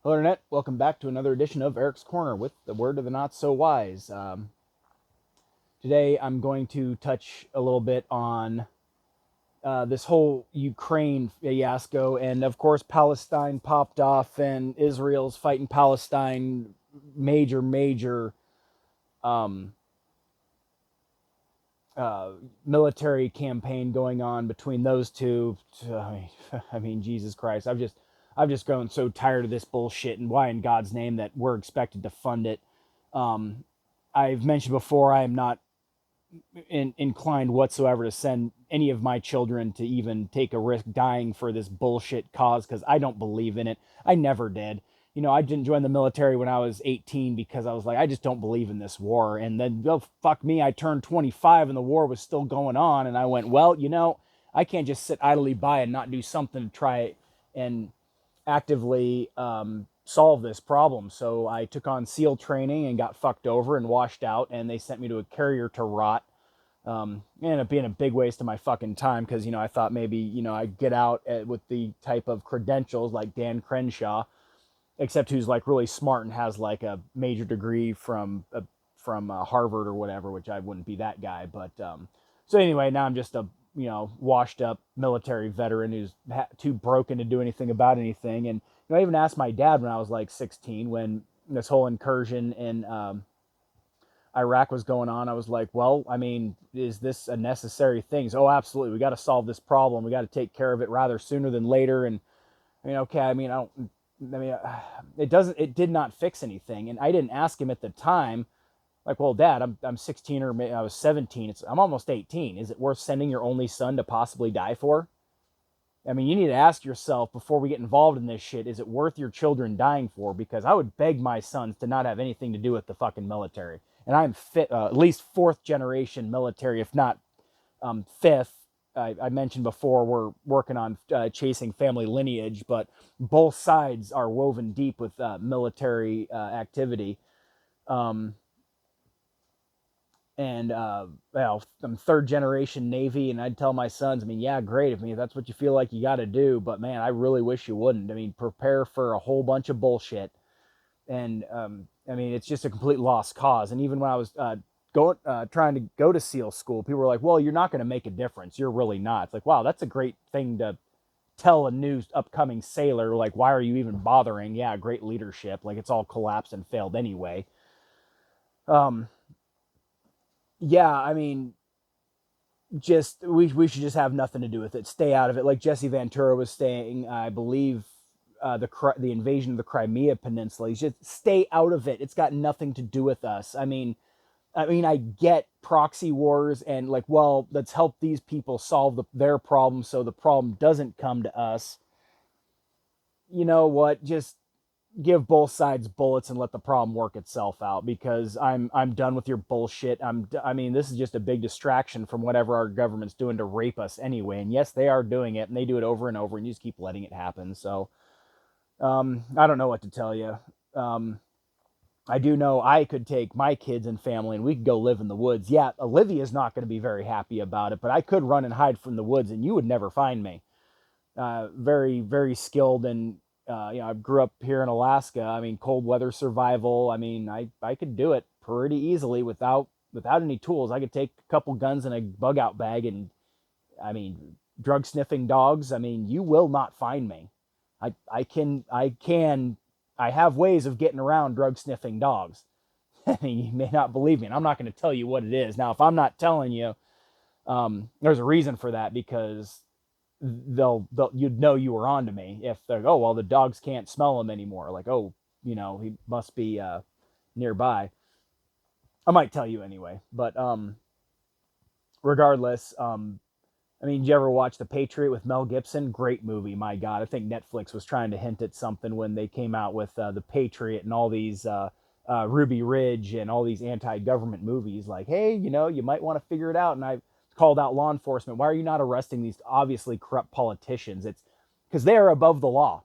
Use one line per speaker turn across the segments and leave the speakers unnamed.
Hello, Internet. Welcome back to another edition of Eric's Corner with the word of the not so wise. Today, I'm going to touch a little bit on this whole Ukraine fiasco, and of course, Palestine popped off, and Israel's fighting Palestine. Major um, uh, military campaign going on between those two. I mean, Jesus Christ! I've just grown so tired of this bullshit, and why in God's name that we're expected to fund it. Um, I've mentioned before, I am not inclined whatsoever to send any of my children to even take a risk dying for this bullshit cause because I don't believe in it. I never did. I didn't join the military when I was 18 because I was like, I just don't believe in this war. And then, oh, fuck me, I turned 25 and the war was still going on. And I went, well, I can't just sit idly by and not do something to try and actively solve this problem. So I took on SEAL training and got fucked over and washed out. And they sent me to a carrier to rot. It ended up being a big waste of my fucking time because, I thought maybe, I'd get out with the type of credentials like Dan Crenshaw, except who's like really smart and has like a major degree from Harvard or whatever, which I wouldn't be that guy. But so anyway, now I'm just a washed up military veteran who's too broken to do anything about anything. And I even asked my dad when I was like 16 when this whole incursion in Iraq was going on. I was like, well, I mean, is this a necessary thing? So, oh, absolutely. We got to solve this problem. We got to take care of it rather sooner than later. And I mean, okay. I mean, I don't. I mean, it doesn't. It did not fix anything. And I didn't ask him at the time. Like, well, Dad, I'm 16 or maybe I was 17. I'm almost 18. Is it worth sending your only son to possibly die for? I mean, you need to ask yourself before we get involved in this shit, is it worth your children dying for? Because I would beg my sons to not have anything to do with the fucking military. And I'm at least fourth generation military, if not fifth. I mentioned before we're working on chasing family lineage, but both sides are woven deep with military activity. Um, and well, I'm third generation Navy, and I'd tell my sons, I mean, yeah, great. I mean, if that's what you feel like you got to do, but man, I really wish you wouldn't. I mean, prepare for a whole bunch of bullshit, and I mean, it's just a complete lost cause. And even when I was trying to go to SEAL school, people were like, "Well, you're not going to make a difference. You're really not." It's like, wow, that's a great thing to tell a new upcoming sailor. Like, why are you even bothering? Yeah, great leadership. Like, it's all collapsed and failed anyway. Um, yeah, I mean, just we should just have nothing to do with it. Stay out of it. Like Jesse Ventura was saying, I believe the invasion of the Crimea Peninsula. He's just stay out of it. It's got nothing to do with us. I mean, I get proxy wars and like, well, let's help these people solve their problem so the problem doesn't come to us. You know what? Just give both sides bullets and let the problem work itself out because I'm done with your bullshit. I mean, this is just a big distraction from whatever our government's doing to rape us anyway. And yes, they are doing it, and they do it over and over, and you just keep letting it happen. So I don't know what to tell you. Um, I do know I could take my kids and family and we could go live in the woods. Yeah, Olivia's not going to be very happy about it, but I could run and hide from the woods and you would never find me. Very, very skilled and I grew up here in Alaska. I mean, cold weather survival. I mean, I could do it pretty easily without any tools. I could take a couple guns and a bug out bag and I mean, drug sniffing dogs. I mean, you will not find me. I have ways of getting around drug sniffing dogs. I mean, you may not believe me, and I'm not going to tell you what it is. Now, if I'm not telling you, there's a reason for that because they'll you'd know you were on to me if they're oh well the dogs can't smell him anymore. Like oh he must be nearby. I might tell you anyway, but regardless, I mean, did you ever watch The Patriot with Mel Gibson? Great movie, my God. I think Netflix was trying to hint at something when they came out with The Patriot and all these Ruby Ridge and all these anti-government movies. Like, hey, you might want to figure it out. And I called out law enforcement. Why are you not arresting these obviously corrupt politicians? It's because they are above the law.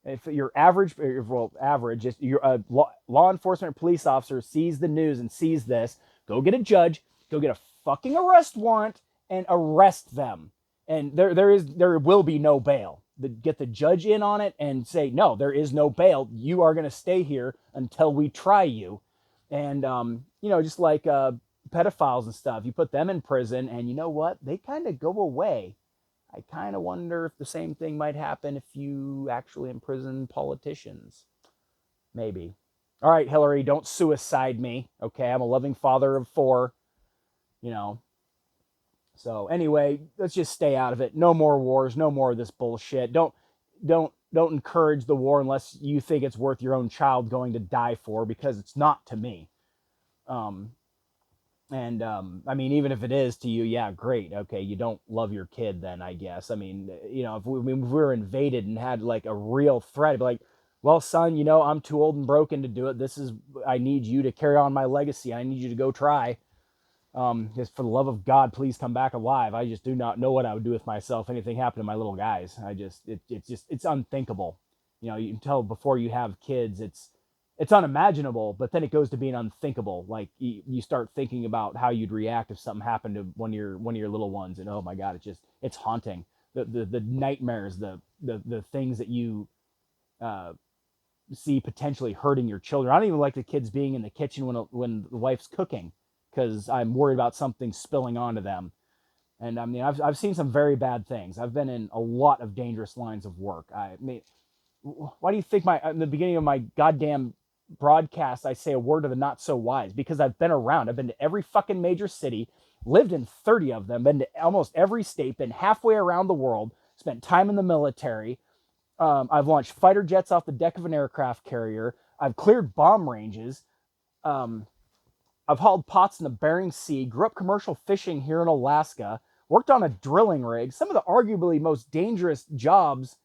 If you're average, well, average, if you're a law enforcement police officer sees the news and sees this, go get a judge, go get a fucking arrest warrant, and arrest them. And there will be no bail. get the judge in on it and say, no, there is no bail. You are going to stay here until we try you. And, just like pedophiles and stuff, you put them in prison and you know what? They kind of go away. I kind of wonder if the same thing might happen if you actually imprison politicians. Maybe. All right, Hillary, don't suicide me. Okay, I'm a loving father of 4. So anyway, let's just stay out of it. No more wars. No more of this bullshit. Don't encourage the war unless you think it's worth your own child going to die for, because it's not to me. I mean, even if it is to you, yeah, great. Okay, you don't love your kid then, I guess. I mean, if we were invaded and had like a real threat, it'd be like, well, son, I'm too old and broken to do it. I need you to carry on my legacy. I need you to go try. Just for the love of God, please come back alive. I just do not know what I would do with myself. Anything happened to my little guys. It's unthinkable. You can tell before you have kids, it's unimaginable, but then it goes to being unthinkable. Like you start thinking about how you'd react if something happened to one of your little ones, and oh my God, it's haunting. The nightmares, the things that you see potentially hurting your children. I don't even like the kids being in the kitchen when the wife's cooking, because I'm worried about something spilling onto them. And I mean, I've seen some very bad things. I've been in a lot of dangerous lines of work. I mean, why do you think in the beginning of my goddamn broadcast, I say a word to the not so wise? Because I've been around. I've been to every fucking major city, lived in 30 of them, been to almost every state, been halfway around the world, spent time in the military. I've launched fighter jets off the deck of an aircraft carrier. I've cleared bomb ranges. I've hauled pots in the Bering Sea, grew up commercial fishing here in Alaska, worked on a drilling rig, some of the arguably most dangerous jobs,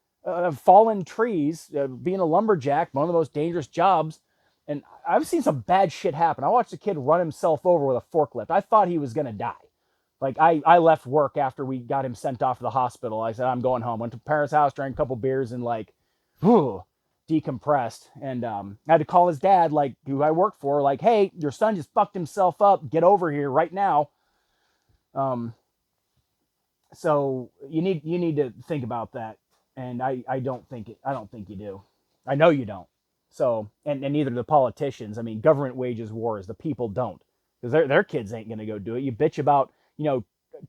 fallen trees, being a lumberjack, one of the most dangerous jobs. And I've seen some bad shit happen. I watched a kid run himself over with a forklift. I thought he was going to die. Like, I left work after we got him sent off to the hospital. I said, I'm going home. Went to parents' house, drank a couple beers, and decompressed. And I had to call his dad, like, who I work for, like, hey, your son just fucked himself up. Get over here right now. So you need to think about that. And I don't think you do. I know you don't. So, and neither do the politicians. I mean, government wages wars. The people don't, because their kids ain't going to go do it. You bitch about,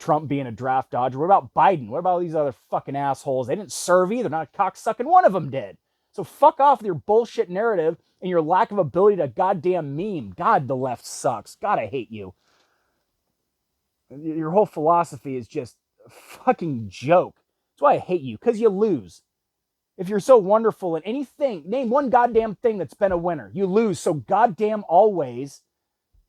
Trump being a draft dodger. What about Biden? What about all these other fucking assholes? They didn't serve either. Not a cocksucking one of them did. So fuck off with your bullshit narrative and your lack of ability to goddamn meme. God, the left sucks. God, I hate you. Your whole philosophy is just a fucking joke. That's why I hate you, because you lose. If you're so wonderful in anything, name one goddamn thing that's been a winner. You lose so goddamn always.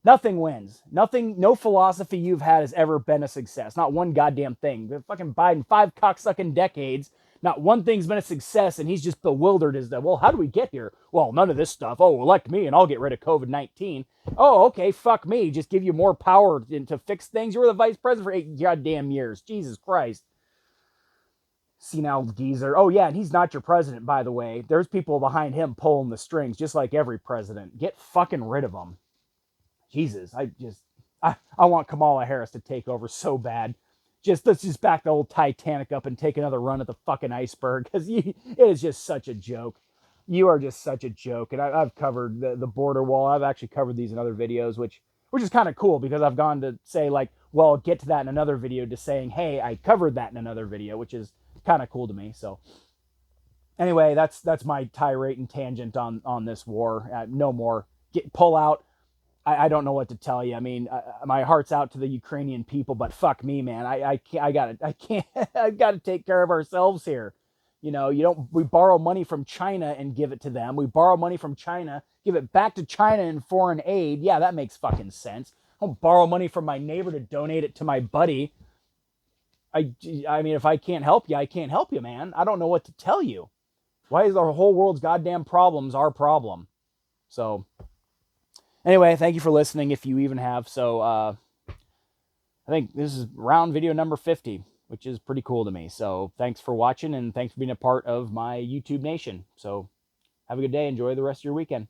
Nothing wins. Nothing, no philosophy you've had has ever been a success. Not one goddamn thing. The fucking Biden, 5 cocksucking decades, not one thing's been a success, and he's just bewildered as to, well, how do we get here? Well, none of this stuff. Oh, elect me and I'll get rid of COVID-19. Oh, okay, fuck me. Just give you more power to fix things. You were the vice president for 8 goddamn years. Jesus Christ. Senile geezer. Oh, yeah, and he's not your president, by the way. There's people behind him pulling the strings, just like every president. Get fucking rid of them. Jesus, I want Kamala Harris to take over so bad. Let's just back the old Titanic up and take another run at the fucking iceberg, because it is just such a joke. You are just such a joke. And I've covered the border wall. I've actually covered these in other videos, which is kind of cool, because I've gone to say, like, well, I'll get to that in another video, to saying, hey, I covered that in another video, which is kind of cool to me. So anyway, that's my tirade and tangent on this war. No more. Pull out. I don't know what to tell you. I mean, my heart's out to the Ukrainian people, but fuck me, man. I can't. I've got to take care of ourselves here. We borrow money from China and give it to them. We borrow money from China, give it back to China in foreign aid. Yeah, that makes fucking sense. I don't borrow money from my neighbor to donate it to my buddy. I mean, if I can't help you, I can't help you, man. I don't know what to tell you. Why is our whole world's goddamn problems our problem? So anyway, thank you for listening, if you even have. So I think this is round video number 50, which is pretty cool to me. So thanks for watching, and thanks for being a part of my YouTube nation. So have a good day. Enjoy the rest of your weekend.